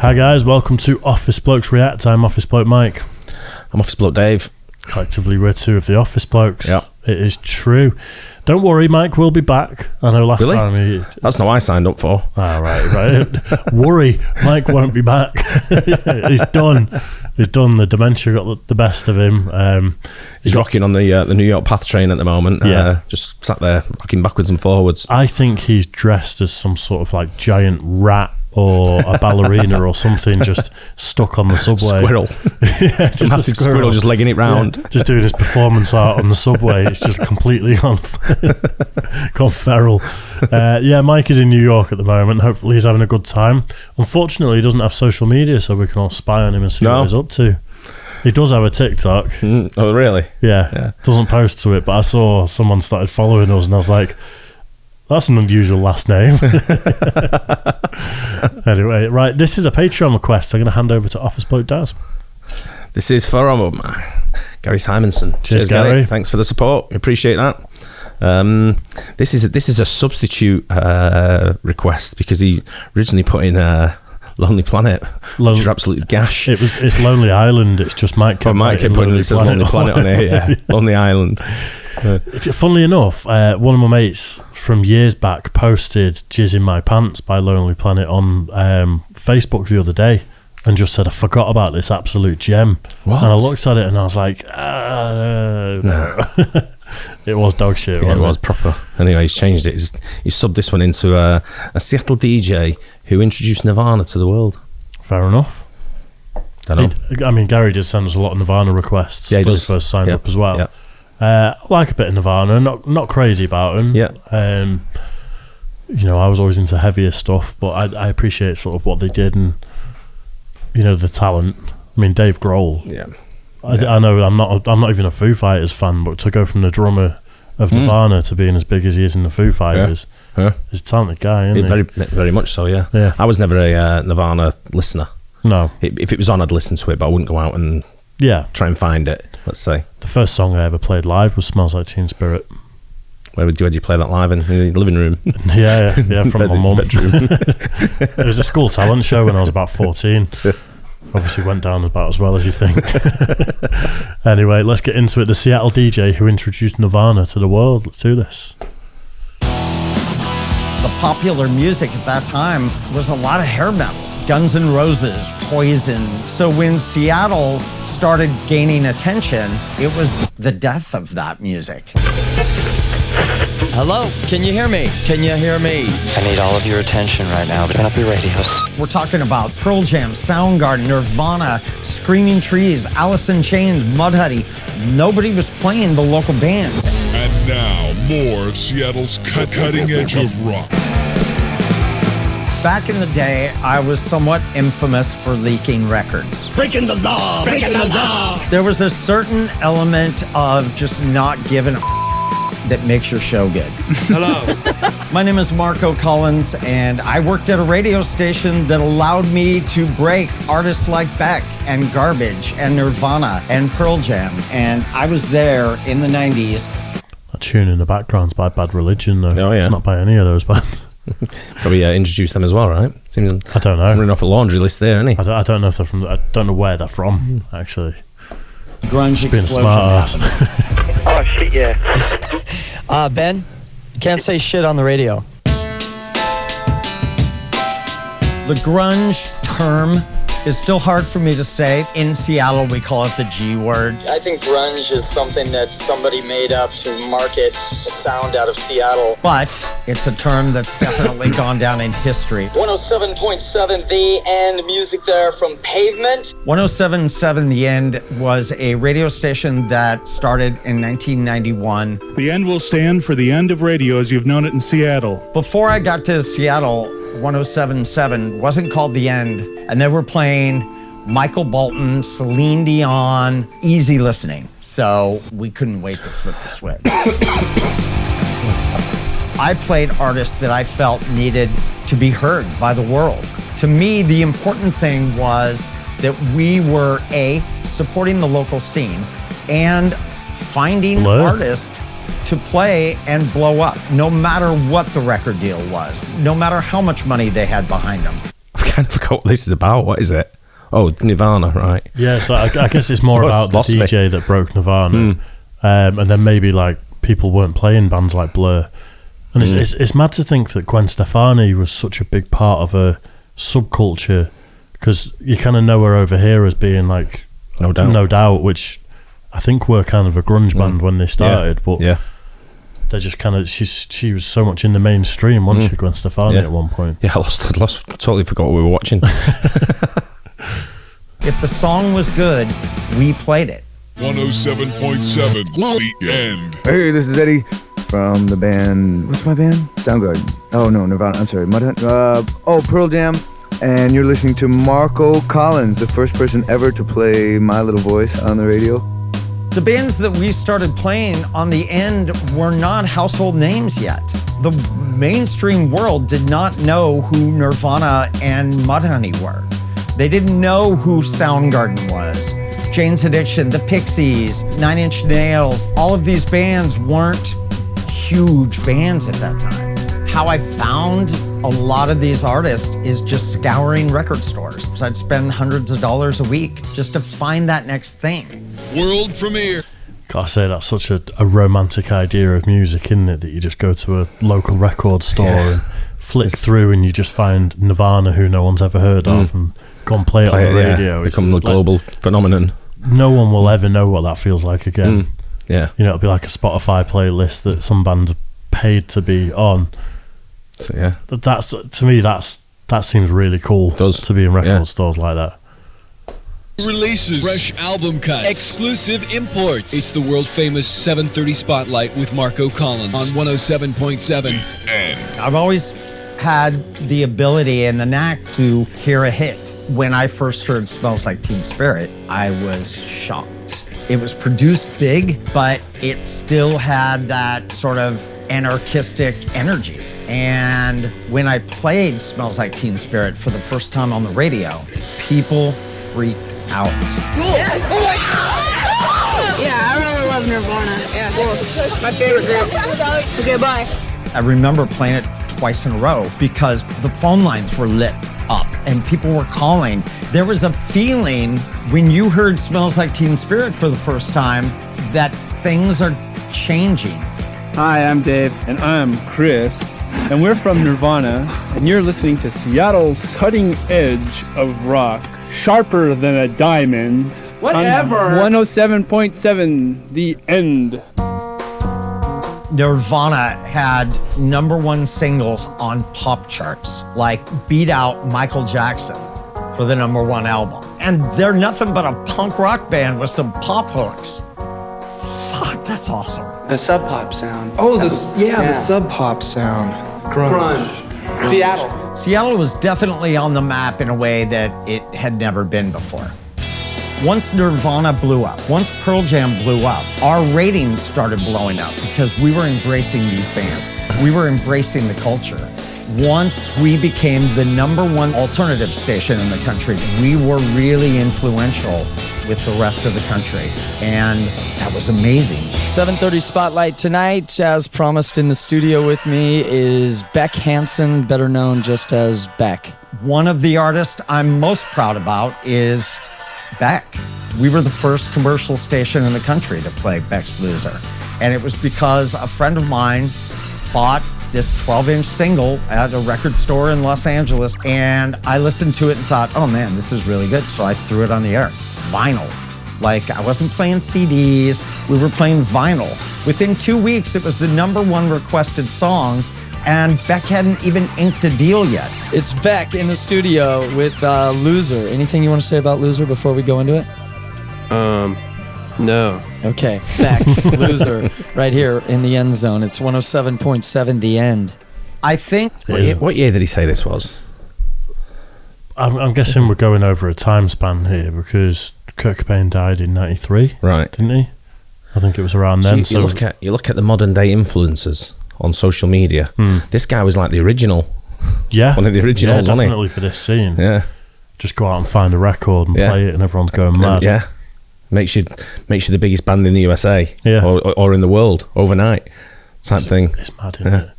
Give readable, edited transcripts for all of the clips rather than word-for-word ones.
Hi guys, welcome to Office Blokes React. I'm Office Bloke Mike. I'm Office Bloke Dave. Collectively, we're two of the Office Blokes. Yeah. It is true. Don't worry, Mike will be back. I know last time he... That's not what I signed up for. Ah, right. Worry, Mike won't be back. He's done. He's done. The dementia got the best of him. He's rocking on the New York Path train at the moment. Yeah. Just sat there rocking backwards and forwards. I think he's dressed as some sort of like giant rat or a ballerina or something, just stuck on the subway. Squirrel. Yeah, just a massive squirrel just legging it round. Yeah, just doing his performance art on the subway. It's just completely gone feral. Yeah, Mike is in New York at the moment. Hopefully he's having a good time. Unfortunately, he doesn't have social media, so we can all spy on him and see what he's up to. He does have a TikTok. Oh, really? Yeah. Doesn't post to it, but I saw someone started following us and I was like, that's an unusual last name. Anyway, right, this is a Patreon request. I'm going to hand over to Office Bloke Daz. This is for Gary Simonson. Cheers, Gary. Thanks for the support. We appreciate that. This is a substitute request because he originally put in Lonely Planet, which is absolutely gash. It's Lonely Island. It's just Mike kept putting it says Lonely Planet on here. Yeah, Lonely Island. Funnily enough, one of my mates from years back posted Jizz in My Pants by Lonely Planet on Facebook the other day and just said, I forgot about this absolute gem. What? And I looked at it and I was like, no. It was dog shit. Yeah, it was proper. Anyway, he's changed it. He's subbed this one into a Seattle DJ who introduced Nirvana to the world. Fair enough. I mean, Gary did send us a lot of Nirvana requests when he first signed up as well. Yeah. I like a bit of Nirvana, not crazy about them. Yeah. You know, I was always into heavier stuff, but I appreciate sort of what they did and, you know, the talent. I mean, Dave Grohl. Yeah. I know I'm not even a Foo Fighters fan, but to go from the drummer of Nirvana to being as big as he is in the Foo Fighters, he's a talented guy, isn't he? Very, very much so, yeah. I was never a Nirvana listener. No. If it was on, I'd listen to it, but I wouldn't go out and try and find it, let's say. The first song I ever played live was Smells Like Teen Spirit. Where did you play that live in the living room? Yeah, from my mum. It was a school talent show when I was about 14. Obviously went down about as well as you think. Anyway, let's get into it. The Seattle DJ who introduced Nirvana to the world. Let's do this. The popular music at that time was a lot of hair metal. Guns N' Roses, Poison. So when Seattle started gaining attention, it was the death of that music. Hello, can you hear me? Can you hear me? I need all of your attention right now. Turn up your radios. We're talking about Pearl Jam, Soundgarden, Nirvana, Screaming Trees, Alice in Chains, Mudhoney. Nobody was playing the local bands. And now, more of Seattle's cutting edge of rock. Back in the day, I was somewhat infamous for leaking records. Breaking the law! Breaking the law! There was a certain element of just not giving a that makes your show good. Hello. My name is Marco Collins, and I worked at a radio station that allowed me to break artists like Beck and Garbage and Nirvana and Pearl Jam. And I was there in the 90s. That tune in the background's by Bad Religion, though. Oh, yeah. It's not by any of those bands. Probably introduced them as well, right? Seems I don't know. Running off a laundry list there, isn't he? I don't know if they're from. I don't know where they're from, actually. Grunge Just being a explosion. smart ass. Oh, shit, yeah. Ben, you can't say shit on the radio. The grunge term is still hard for me to say. In Seattle, we call it the G word. I think grunge is something that somebody made up to market a sound out of Seattle. But it's a term that's definitely gone down in history. 107.7 The End, music there from Pavement. 107.7 The End was a radio station that started in 1991. The End will stand for the end of radio as you've known it in Seattle. Before I got to Seattle, 107.7 wasn't called The End, and they were playing Michael Bolton, Celine Dion, easy listening. So we couldn't wait to flip the switch. I played artists that I felt needed to be heard by the world. To me, the important thing was that we were A, supporting the local scene, and finding artists to play and blow up, no matter what the record deal was, no matter how much money they had behind them. kind of forgot what this is about. What is it? Oh, Nirvana, right? Yeah, so I guess it's more about the DJ that broke Nirvana, and then maybe like people weren't playing bands like Blur, and it's mad to think that Gwen Stefani was such a big part of a subculture, because you kind of know her over here as being like No Doubt, which I think were kind of a grunge band when they started, but they're just kind of she was so much in the mainstream, wasn't she, Gwen Stefani at one point? Yeah, I totally forgot what we were watching. If the song was good, we played it. 107.7, The End. Hey, this is Eddie from the band. What's my band? Soundgarden. Oh no, Nirvana. I'm sorry. Pearl Jam. And you're listening to Marco Collins, the first person ever to play My Little Voice on the radio. The bands that we started playing on The End were not household names yet. The mainstream world did not know who Nirvana and Mudhoney were. They didn't know who Soundgarden was. Jane's Addiction, The Pixies, Nine Inch Nails, all of these bands weren't huge bands at that time. How I found a lot of these artists is just scouring record stores. So I'd spend hundreds of dollars a week just to find that next thing. World premiere. Gotta say, that's such a romantic idea of music, isn't it? That you just go to a local record store and flick through and you just find Nirvana, who no one's ever heard of, and go and play it on the radio. Become a global phenomenon. No one will ever know what that feels like again. Yeah. You know, it'll be like a Spotify playlist that some band paid to be on. So, yeah. That's, to me, that seems really cool. To be in record stores like that. Releases, fresh album cuts, exclusive imports. It's the world famous 7:30 Spotlight with Marco Collins on 107.7. And I've always had the ability and the knack to hear a hit. When I first heard Smells Like Teen Spirit, I was shocked. It was produced big, but it still had that sort of anarchistic energy. And when I played Smells Like Teen Spirit for the first time on the radio, people freaked out. Cool. Yes. Yeah, I really love Nirvana. Yeah, cool. My favorite group. Okay, bye. I remember playing it twice in a row because the phone lines were lit up and people were calling. There was a feeling when you heard Smells Like Teen Spirit for the first time that things are changing. Hi, I'm Dave. And I'm Chris. And we're from Nirvana. And you're listening to Seattle's cutting edge of rock. Sharper than a diamond. Whatever. 107.7, The End. Nirvana had #1 singles on pop charts, like beat out Michael Jackson for the #1 album. And they're nothing but a punk rock band with some pop hooks. Fuck, that's awesome. The sub pop sound. Oh, the sub pop sound. Grunge. Seattle. Seattle was definitely on the map in a way that it had never been before. Once Nirvana blew up, once Pearl Jam blew up, our ratings started blowing up because we were embracing these bands. We were embracing the culture. Once we became the #1 alternative station in the country, we were really influential with the rest of the country. And that was amazing. 7:30 Spotlight tonight, as promised in the studio with me, is Beck Hansen, better known just as Beck. One of the artists I'm most proud about is Beck. We were the first commercial station in the country to play Beck's Loser. And it was because a friend of mine bought this 12-inch single at a record store in Los Angeles, and I listened to it and thought, oh man, this is really good. So I threw it on the air. Vinyl. Like, I wasn't playing CDs, we were playing vinyl. Within 2 weeks, it was the #1 requested song, and Beck hadn't even inked a deal yet. It's Beck in the studio with Loser. Anything you want to say about Loser before we go into it? No. Okay, Beck, Loser, right here in the End Zone. It's 107.7 The End. I think... What year did he say this was? I'm guessing we're going over a time span here because Kurt Cobain died in 93, right? Didn't he? I think it was around then. So you look at the modern day influencers on social media. This guy was like the original. Yeah, one of the originals, wasn't he? Definitely for this scene. Yeah, just go out and find a record and play it, and everyone's going mad. Yeah, makes you the biggest band in the USA, or in the world overnight, thing. It's mad, isn't it?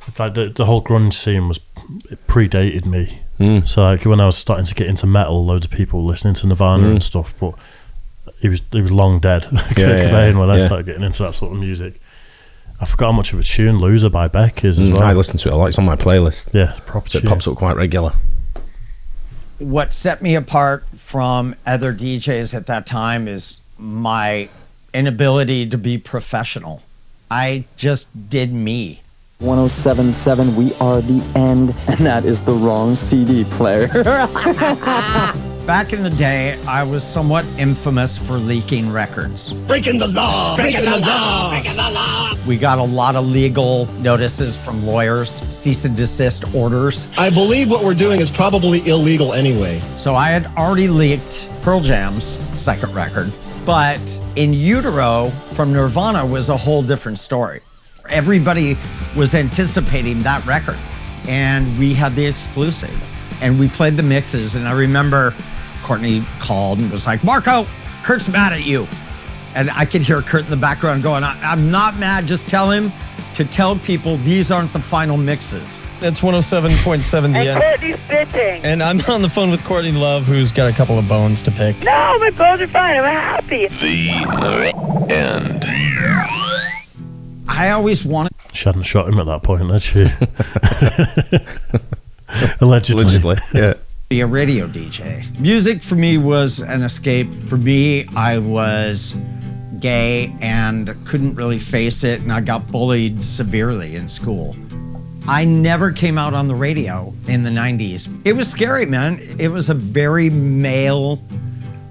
It's like the whole grunge scene it predated me. So like when I was starting to get into metal, loads of people listening to Nirvana and stuff, but he was long dead. Kurt Cobain when I started getting into that sort of music. I forgot how much of a tune Loser by Beck is as well. I listen to it a lot. It's on my playlist. Yeah, proper so it pops up quite regular. What set me apart from other DJs at that time is my inability to be professional. I just did me. 107.7, we are the end, and that is the wrong CD player. Back in the day, I was somewhat infamous for leaking records. Breaking the law! Breaking the law! Breaking the law! We got a lot of legal notices from lawyers, cease and desist orders. I believe what we're doing is probably illegal anyway. So I had already leaked Pearl Jam's second record, but In Utero from Nirvana was a whole different story. Everybody was anticipating that record, and we had the exclusive, and we played the mixes. And I remember Courtney called and was like, "Marco, Kurt's mad at you." And I could hear Kurt in the background going, "I'm not mad, just tell him to tell people these aren't the final mixes." That's 107.7 The And End. Courtney's bitching. And I'm on the phone with Courtney Love, who's got a couple of bones to pick. No, my bones are fine. I'm happy. The end. I always wanted... She hadn't shot him at that point, had she? Allegedly. Yeah. Be a radio DJ. Music for me was an escape. For me, I was gay and couldn't really face it, and I got bullied severely in school. I never came out on the radio in the 90s. It was scary, man. It was a very male,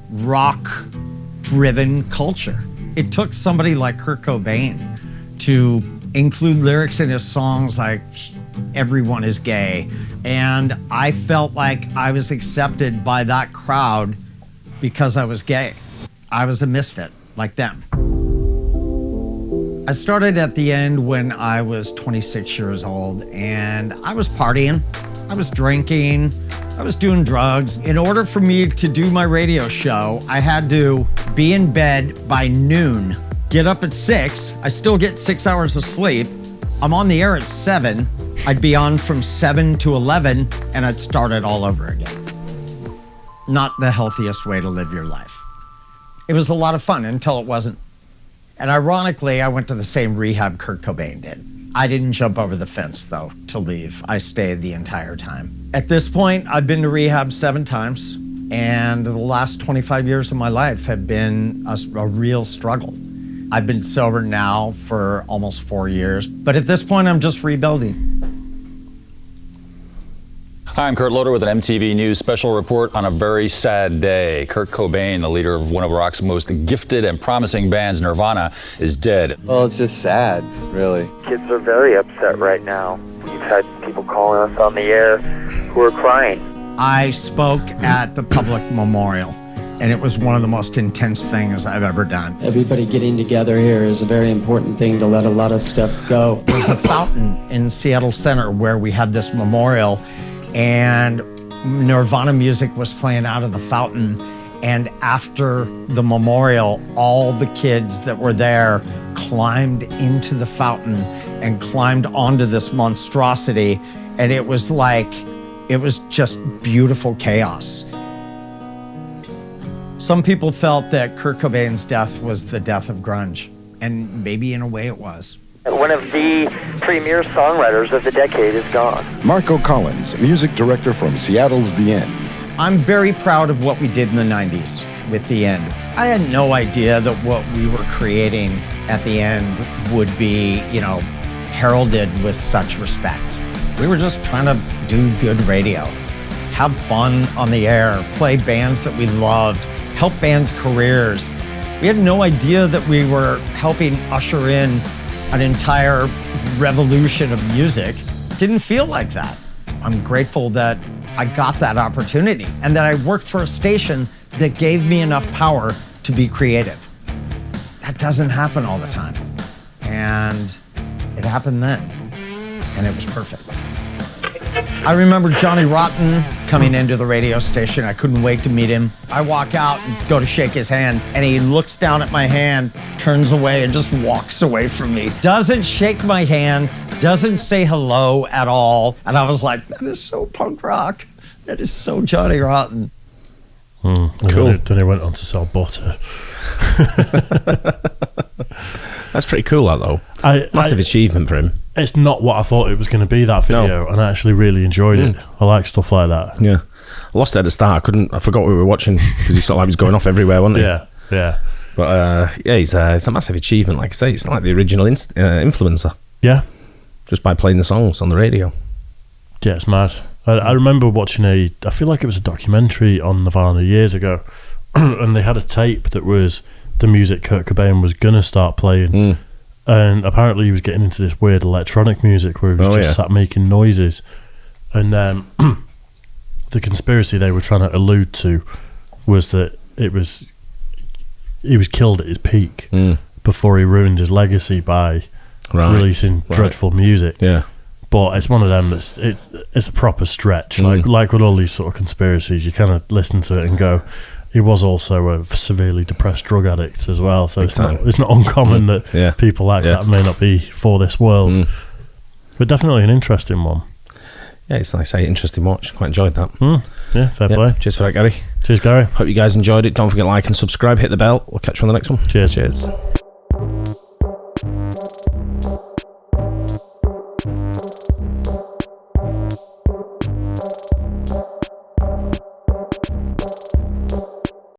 rock-driven culture. It took somebody like Kurt Cobain to include lyrics in his songs like "Everyone is gay," and I felt like I was accepted by that crowd because I was gay. I was a misfit like them. I started at the end when I was 26 years old, and I was partying, I was drinking, I was doing drugs. In order for me to do my radio show, I had to be in bed by noon, get up at 6, I still get 6 hours of sleep. I'm on the air at 7, I'd be on from 7 to 11, and I'd start it all over again. Not the healthiest way to live your life. It was a lot of fun until it wasn't. And ironically, I went to the same rehab Kurt Cobain did. I didn't jump over the fence, though, to leave. I stayed the entire time. At this point, I've been to rehab 7 times, and the last 25 years of my life have been a real struggle. I've been sober now for almost 4 years, but at this point, I'm just rebuilding. Hi, I'm Kurt Loder with an MTV News special report on a very sad day. Kurt Cobain, the leader of one of rock's most gifted and promising bands, Nirvana, is dead. Well, it's just sad, really. Kids are very upset right now. We've had people calling us on the air who are crying. I spoke at the public memorial, and it was one of the most intense things I've ever done. Everybody getting together here is a very important thing to let a lot of stuff go. There's a fountain in Seattle Center where we had this memorial, and Nirvana music was playing out of the fountain. And after the memorial, all the kids that were there climbed into the fountain and climbed onto this monstrosity. And it was just beautiful chaos. Some people felt that Kurt Cobain's death was the death of grunge, and maybe in a way it was. One of the premier songwriters of the decade is gone. Marco Collins, music director from Seattle's The End. I'm very proud of what we did in the 90s with The End. I had no idea that what we were creating at The End would be, heralded with such respect. We were just trying to do good radio, have fun on the air, play bands that we loved, help bands' careers. We had no idea that we were helping usher in an entire revolution of music. Didn't feel like that. I'm grateful that I got that opportunity and that I worked for a station that gave me enough power to be creative. That doesn't happen all the time. And it happened then, and it was perfect. I remember Johnny Rotten coming into the radio station. I couldn't wait to meet him. I walk out and go to shake his hand, and he looks down at my hand, turns away, and just walks away from me. Doesn't shake my hand, doesn't say hello at all. And I was like, that is so punk rock. That is so Johnny Rotten. Cool. Then he went on to sell butter. That's pretty cool, that though. Massive achievement for him. It's not what I thought it was going to be, that video, and I actually really enjoyed it. I like stuff like that. Yeah, I lost it at the start. I forgot what we were watching because he sort of like was going off everywhere, wasn't he? Yeah. But it's a massive achievement. Like I say, it's like the original influencer. Yeah, just by playing the songs on the radio. Yeah, it's mad. I remember watching I feel like it was a documentary on Nirvana years ago, and they had a tape that was the music Kurt Cobain was gonna start playing, and apparently he was getting into this weird electronic music where he was just sat making noises, and the conspiracy they were trying to allude to was that he was killed at his peak before he ruined his legacy by releasing dreadful music. Yeah. But it's one of them that's it's a proper stretch. Like with all these sort of conspiracies, you kind of listen to it and go, he was also a severely depressed drug addict as well. So it's not uncommon that people like that may not be for this world. But definitely an interesting one. Yeah, it's like I say, interesting watch. Quite enjoyed that. Yeah, fair play. Cheers for that, Gary. Cheers, Gary. Hope you guys enjoyed it. Don't forget to like and subscribe. Hit the bell. We'll catch you on the next one. Cheers.